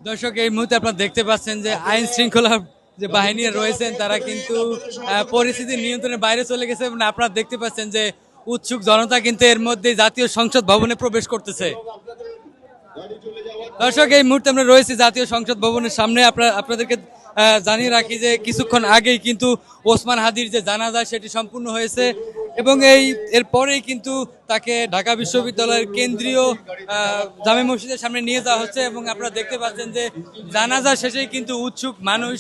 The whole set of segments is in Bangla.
দর্শক, এই মুহূর্তে আপনারা দেখতে পাচ্ছেন যে আইন শৃঙ্খলা যে বাহিনী রয়েছেন তারা কিন্তু পরিস্থিতি নিয়ন্ত্রণের বাইরে চলে গেছে এবং আপনারা দেখতে পাচ্ছেন যে উৎসুক জনতা কিন্তু এর মধ্যে জাতীয় সংসদ ভবনে প্রবেশ করতেছে। দর্শক, এই মুহূর্তে আমরা রয়েছি জাতীয় সংসদ ভবনের সামনে। আপনাদেরকে জানিয়ে রাখি যে কিছুক্ষণ আগেই কিন্তু ওসমান হাদির যে জানাজা সেটি সম্পূর্ণ হয়েছে এবং এরপরেই কিন্তু তাকে ঢাকা বিশ্ববিদ্যালয়ের কেন্দ্রীয় জামে মসজিদের সামনে নিয়ে যাওয়া হচ্ছে এবং আপনারা দেখতে পাচ্ছেন যে জানাজা শেষেই কিন্তু উৎসুক মানুষ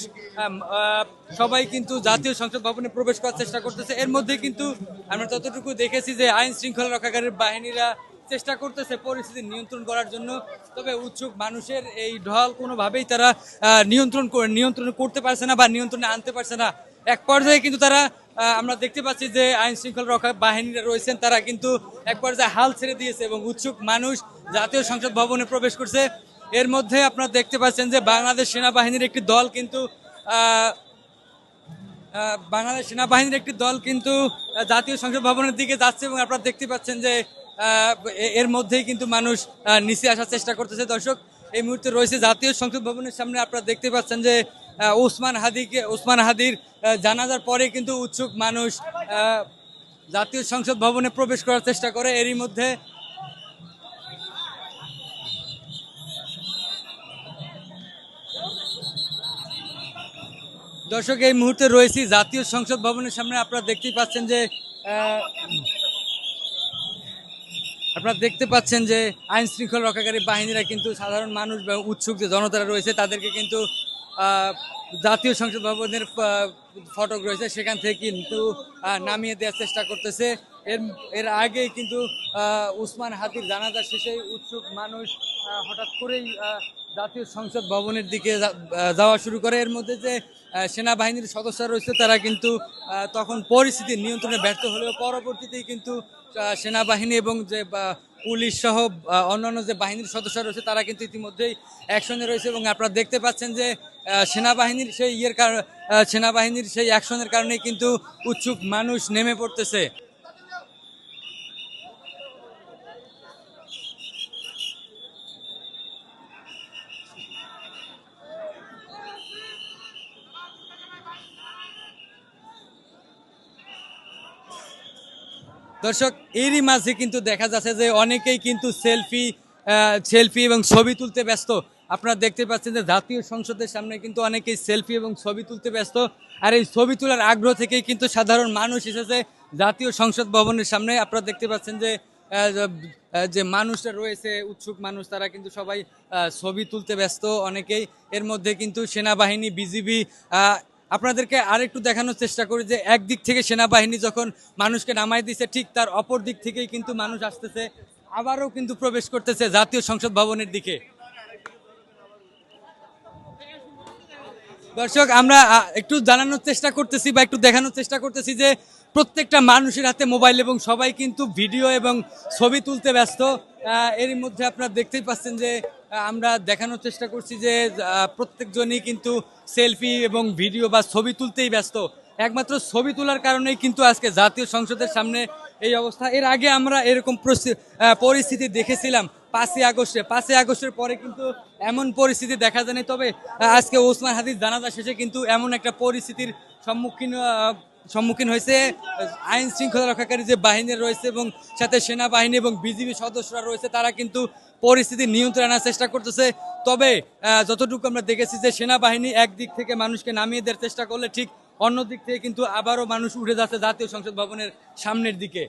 সবাই কিন্তু জাতীয় সংসদ ভবনে প্রবেশ করার চেষ্টা করতেছে। এর মধ্যে কিন্তু আমরা ততটুকু দেখেছি যে আইন শৃঙ্খলা রক্ষাকারী বাহিনীরা চেষ্টা করতেছে পরিস্থিতি নিয়ন্ত্রণ করার জন্য, তবে উৎসুক মানুষের এই ঢল কোনোভাবেই তারা নিয়ন্ত্রণ করতে পারছে না বা নিয়ন্ত্রণে আনতে পারছে না। এক পর্যায়ে কিন্তু তারা আমরা দেখতে পাচ্ছি যে আইন শৃঙ্খলা রক্ষা বাহিনীরা রয়েছেন তারা কিন্তু এক পর্যায়ে হাল ছেড়ে দিয়েছে এবং উৎসুক মানুষ জাতীয় সংসদ ভবনে প্রবেশ করছে। এর মধ্যে আপনারা দেখতে পাচ্ছেন যে বাংলাদেশ সেনাবাহিনীর একটি দল কিন্তু জাতীয় সংসদ ভবনের দিকে যাচ্ছে এবং আপনারা দেখতে পাচ্ছেন যে এর মধ্যেই কিন্তু মানুষ নিচে আসার চেষ্টা করতেছে। দর্শক, এই মুহূর্তে রয়েছে জাতীয় সংসদ ভবনের সামনে। আপনারা দেখতে পাচ্ছেন যে ওসমান হাদির জানাজার পরে কিন্তু উৎসুক মানুষ জাতীয় সংসদ ভবনে প্রবেশ করার চেষ্টা করে। এরই মধ্যে দর্শক, এই মুহূর্তে রয়েছি জাতীয় সংসদ ভবনের সামনে। আপনারা দেখতে পাচ্ছেন যে আইন শৃঙ্খলা রক্ষাকারী বাহিনীরা কিন্তু সাধারণ মানুষ বা উৎসুক যে জনতারা রয়েছে তাদেরকে কিন্তু জাতীয় সংসদ ভবনের ফটক রয়েছে সেখান থেকে কিন্তু নামিয়ে দেওয়ার চেষ্টা করতেছে। এর আগেই কিন্তু ওসমান হাদির জানাজা শেষে উৎসুক মানুষ হঠাৎ করেই জাতীয় সংসদ ভবনের দিকে যাওয়া শুরু করে। এর মধ্যে যে সেনাবাহিনীর সদস্যরা রয়েছে তারা কিন্তু তখন পরিস্থিতি নিয়ন্ত্রণে ব্যর্থ হলেও পরবর্তীতেই কিন্তু সেনাবাহিনী এবং যে পুলিশ সহ অন্যান্য যে বাহিনীর সদস্যরা রয়েছে তারা কিন্তু ইতিমধ্যেই অ্যাকশনে রয়েছে এবং আপনারা দেখতে পাচ্ছেন যে সেনাবাহিনীর সেই অ্যাকশনের কারণে কিন্তু উৎসুক মানুষ নেমে পড়তেছে। দর্শক, এরই মাঝে কিন্তু দেখা যাচ্ছে যে অনেকেই কিন্তু সেলফি এবং ছবি তুলতে ব্যস্ত। আপনারা দেখতে পাচ্ছেন যে জাতীয় সংসদের সামনে কিন্তু অনেকেই সেলফি এবং ছবি তুলতে ব্যস্ত। আর এই ছবি তোলার আগ্রহ থেকেই কিন্তু সাধারণ মানুষ এসেছে জাতীয় সংসদ ভবনের সামনে। আপনারা দেখতে পাচ্ছেন যে যে মানুষরা রয়েছে উৎসুক মানুষ তারা কিন্তু সবাই ছবি তুলতে ব্যস্ত অনেকেই। এর মধ্যে কিন্তু সেনাবাহিনী, বিজিবি, আপনাদেরকে আরেকটু দেখানোর চেষ্টা করি যে একদিক থেকে সেনাবাহিনী যখন মানুষকে নামাই দিচ্ছে ঠিক তার অপর দিক থেকেই কিন্তু মানুষ আসতেছে, আবারও কিন্তু প্রবেশ করতেছে জাতীয় সংসদ ভবনের দিকে। দর্শক, আমরা একটু জানানোর চেষ্টা করতেছি বা একটু দেখানোর চেষ্টা করতেছি যে প্রত্যেকটা মানুষের হাতে মোবাইল এবং সবাই কিন্তু ভিডিও এবং ছবি তুলতে ব্যস্ত। এর মধ্যে আপনারা দেখতেই পাচ্ছেন যে আমরা দেখানোর চেষ্টা করছি যে প্রত্যেকজনই কিন্তু সেলফি এবং ভিডিও বা ছবি তুলতেই ব্যস্ত। একমাত্র ছবি তোলার কারণেই কিন্তু আজকে জাতীয় সংসদের সামনে এই অবস্থা। এর আগে আমরা এরকম পরিস্থিতি দেখেছিলাম 5ই আগস্টের পরে কিন্তু এমন পরিস্থিতি দেখা যায়নি। তবে আজকে ওসমান হাদির জানাজা শেষে কিন্তু এমন একটা পরিস্থিতির সম্মুখীন হয়েছে আইন শৃঙ্খলা রক্ষাকারী যে বাহিনী রয়েছে এবং সাথে সেনাবাহিনী এবং বিজিবি সদস্যরা রয়েছে তারা কিন্তু পরিস্থিতি নিয়ন্ত্রণে আনার চেষ্টা করতেছে। তবে যতটুকু আমরা দেখেছি যে সেনাবাহিনী একদিক থেকে মানুষকে নামিয়ে দেওয়ার চেষ্টা করলে ঠিক অন্য দিক থেকে কিন্তু আবারও মানুষ উঠে যাচ্ছে জাতীয় সংসদ ভবনের সামনের দিকে।